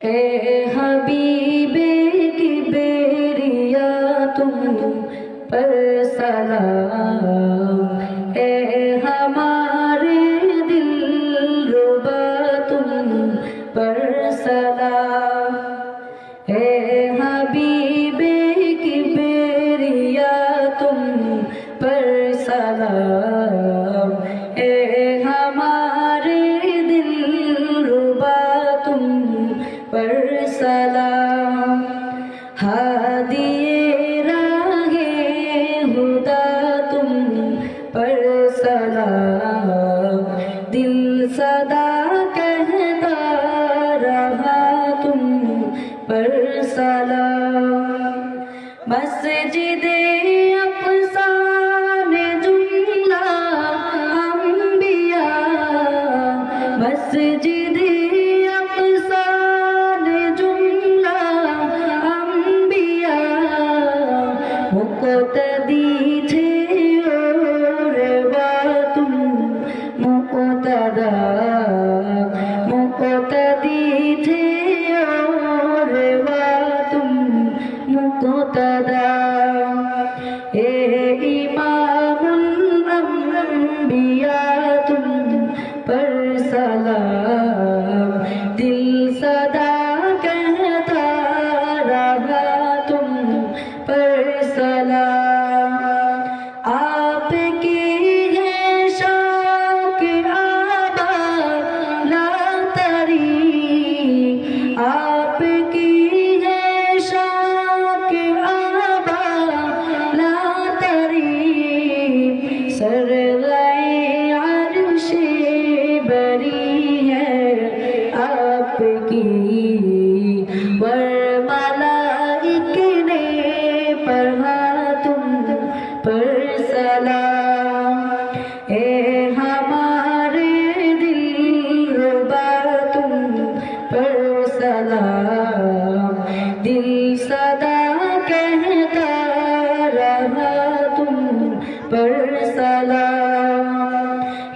اے حبیبِ کبریا تم پر سلام، اے ہمارے دلربا تم پر سلام، اے حبیبِ کبریا تم پر سلام، اے ہمارے دلربا تم پر سلام، ہادی راہ ہدا تم پر سلام، دل صدا کہتا رہا تم پر سلام، مسجد اقصی نے جملہ انبیاء، مسجد اقصی نے جملہ انبیاء، مقتدی تھے اور تم مقتدا، مقتدی تھے اور تم مقتدا، اے امام الانبیاء تم پر سلام، دل صدا کہتا رہا تم پر سلام، آپ کی ہے شوق آبا لا تری، آپ کی ہے شوق آبا لا تری، سرغائے عرش بری ہے آپ کی، ملائک نے پڑھا تم پر سلام، اے ہمارے دلربا تم پر سلام، دل صدا کہتا رہا تم پر سلام،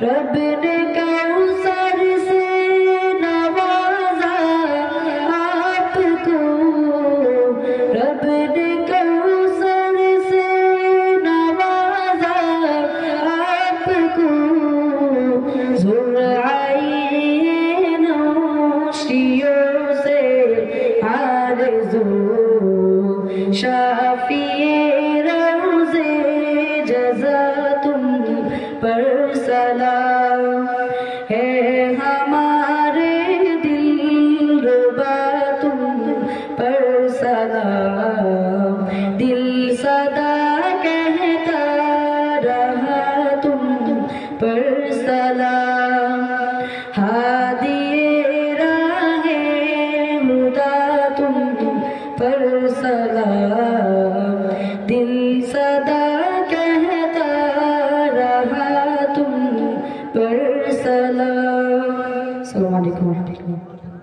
رب نے کوثر سے نوازا آپ کو، رب نے کوثر سے نوازا آپ کو، ذرائع نوشیوں سے آرزو، شافی روزے جزا تم پر سلام، ہے ہمارے دلربا تم پر سلام، دل صدا کہتا رہا تم پر سلام، ہادی راہ ہدا تم پر سلام، دل صدا کہتا رہا تم پر سلام۔ السلام علیکم ورحمۃ اللہ۔